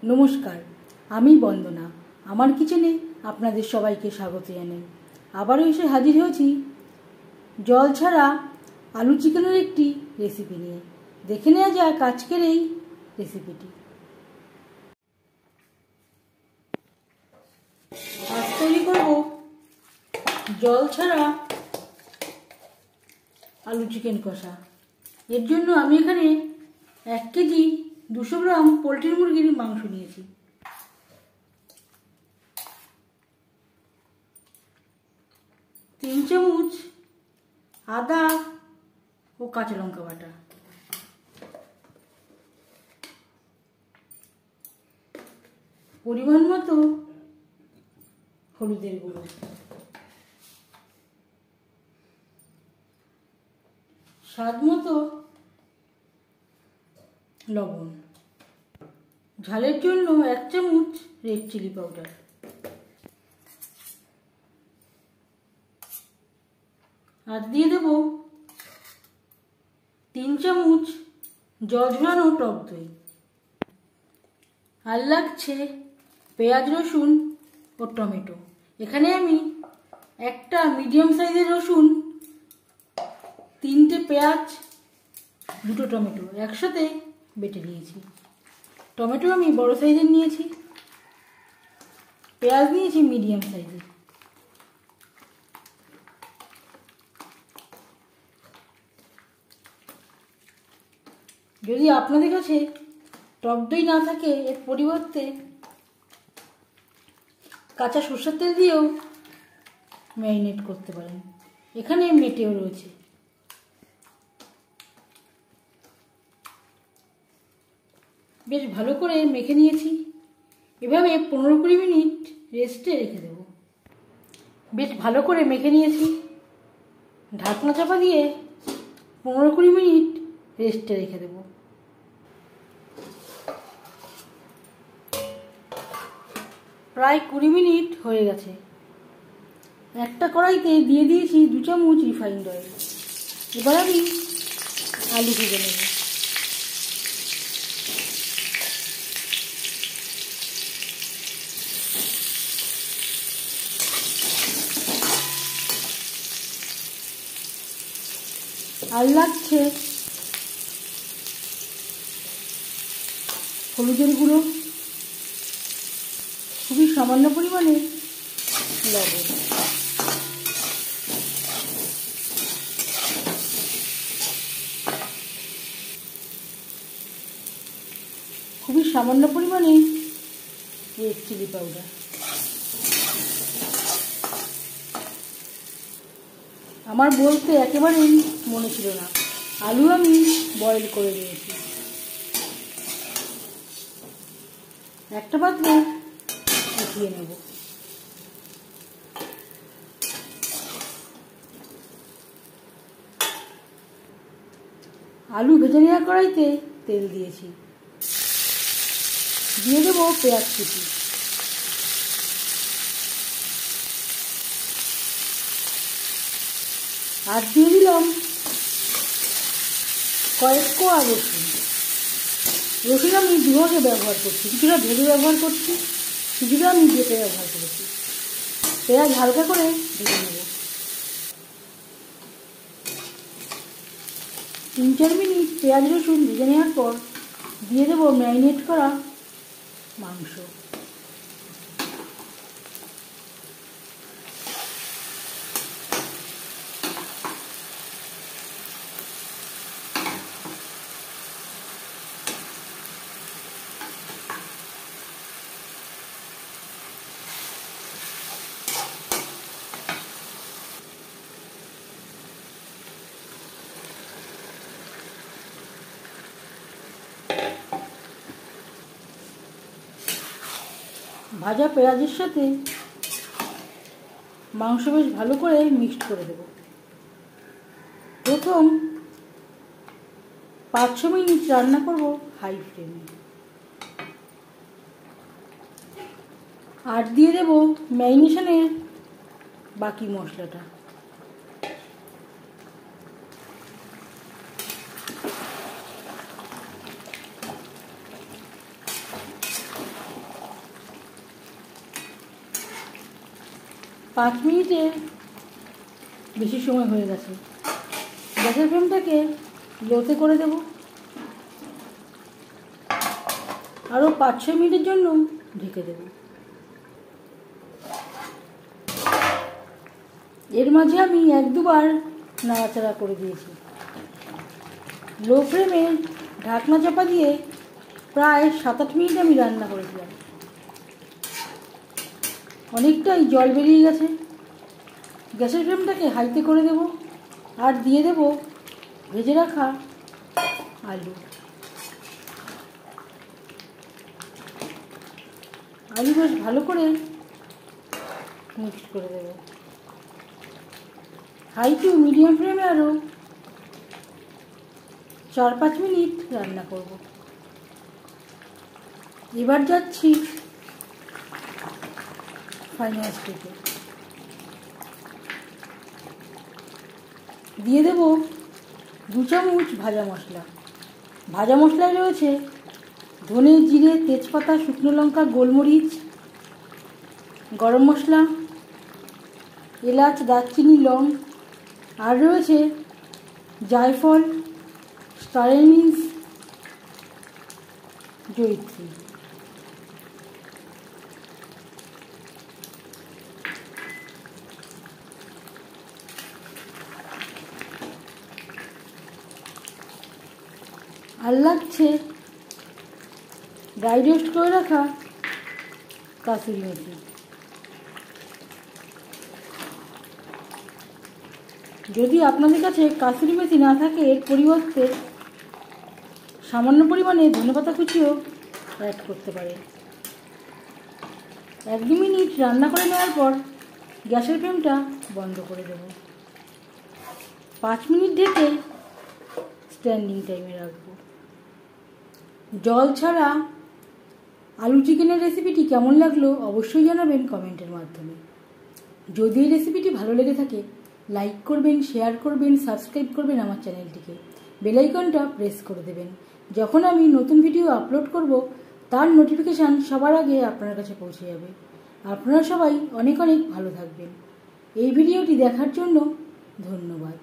নমস্কার, আমি বন্দনা। আমার কিচেনে আপনাদের সবাইকে স্বাগত জানাই। আবারও এসে হাজির হয়েছি জল ছাড়া আলু চিকেনের একটি রেসিপি নিয়ে। দেখে নেওয়া যাক আজকের এই রেসিপিটি। আজ তৈরি করব জল ছাড়া আলু চিকেন কষা। এর জন্য আমি এখানে 1 কেজি 200 গ্রাম পোলট্রির মুরগির মাংস নিয়েছি। তিন চামচ আদা ও কাঁচা লঙ্কা বাটা, পরিমাণ মতো হলুদের গুঁড়ো, স্বাদ মতো লবণ, ঝালের জন্য 1 চামচ রেড চিলি পাউডার, আর দিয়ে দেব 3 চামচ জল ঝরানো টক দই। আর লাগছে পেঁয়াজ, রসুন ও টমেটো। এখানে আমি একটা মিডিয়াম সাইজের রসুন, 3টে পেঁয়াজ, 2টো টমেটো একসাথে বেটে নিয়েছি। টমেটো আমি বড় সাইজের নিয়েছি, পেঁয়াজ নিয়েছি মিডিয়াম সাইজের। যদি আপনাদের কাছে টক দই না থাকে, এর পরিবর্তে কাঁচা সরষের তেল দিয়েও ম্যারিনেট করতে পারেন। এখানে মেটেও রয়েছে। বেশ ভালো করে মেখে নিয়েছি। এভাবে 15-20 মিনিট রেস্টে রেখে দেব। বেশ ভালো করে মেখে নিয়েছি। ঢাকনা চাপা দিয়ে 15-20 মিনিট রেস্টে রেখে দেব। প্রায় 20 মিনিট হয়ে গেছে। একটা কড়াইতে দিয়ে দিয়েছি 2 চামচ রিফাইন্ড অয়েল। এবার আমি আলু ভেজে নেব। আর লাগছে হলুদের গুঁড়ো, খুবই সামান্য পরিমাণে লবণ, খুবই সামান্য পরিমাণে রেড চিলি পাউডার। আমার বলতে একেবারেই মনে ছিল না, আলু আমি বয়েল করে নিয়েছি। একটা পাত্রে উঠিয়ে নেব। আলু ভেজে নেওয়া কড়াইতে তেল দিয়েছি। দিয়ে দেবো পেঁয়াজ কুচি, আর দিয়ে দিলাম কয়েক কোয়া রসুন। রসুন আমি দুভাগে ব্যবহার করছি, কিছুটা ভেজে ব্যবহার করছি, কিছুটা আমি বেটে ব্যবহার করেছি। পেঁয়াজ হালকা করে ভেজে নেব। 3-4 মিনিট পেঁয়াজ রসুন ভেজে নেওয়ার পর দিয়ে দেবো ম্যারিনেট করা মাংস। ভাজা পেঁয়াজের সাথে মাংস বেশ ভালো করে মিক্সড করে দেব। প্রথম 5-6 মিনিট রান্না করব হাই ফ্লেমে। আর দিয়ে দেব ম্যারিনেশনের বাকি মশলাটা। 5 মিনিটে বেশি সময় হয়ে গেছে। গ্যাসের ফ্লেমটাকে লোতে করে দেব। আরও 5-6 মিনিটের জন্য ঢেকে দেব। এর মাঝে আমি 1-2 বার নাড়াচাড়া করে দিয়েছি। লো ফ্লেমে ঢাকনা চাপা দিয়ে প্রায় 7-8 মিনিট আমি রান্না করেছিলাম। অনেকটাই জল বেরিয়ে গেছে। গ্যাসের ফ্লেমটাকে হাইতে করে দেব আর দিয়ে দেব ভেজে রাখা আলু। আলু বেশ ভালো করে মিক্স করে দেব। হাই টু মিডিয়াম ফ্লেমে আরও 4-5 মিনিট রান্না করব। এবার যাচ্ছি ফাইনাল স্টেজে। দিয়ে দেব 2 চামচ ভাজা মশলা। ভাজা মশলায় রয়েছে ধনে, জিরে, তেজপাতা, শুকনো লঙ্কা, গোলমরিচ, গরম মশলা, এলাচ, দারচিনি, লং, আর রয়েছে জায়ফল, স্টার এনিস, জয়িত্রী। আর লাগছে ড্রাই রোস্ট করে রাখা কাসুরি মেথি। যদি আপনাদের কাছে কাসুরি মেথি না থাকে, এর পরিবর্তে সামান্য পরিমাণে ধনেপাতা কুচিও অ্যাড করতে পারে। 1-2 মিনিট রান্না করে নেওয়ার পর গ্যাসের ফ্লেমটা বন্ধ করে দেব। 5 মিনিট ঢেকে স্ট্যান্ডিং টাইমে রাখবো। জল ছাড়া আলু চিকেনের রেসিপিটি কেমন লাগলো অবশ্যই জানাবেন কমেন্টের মাধ্যমে। যদি এই রেসিপিটি ভালো লেগে থাকে লাইক করবেন, শেয়ার করবেন, সাবস্ক্রাইব করবেন আমার চ্যানেলটিকে। বেল আইকনটা প্রেস করে দেবেন। যখন আমি নতুন ভিডিও আপলোড করব তার নোটিফিকেশান সবার আগে আপনার কাছে পৌঁছে যাবে। আপনারা সবাই অনেক অনেক ভালো থাকবেন। এই ভিডিওটি দেখার জন্য ধন্যবাদ।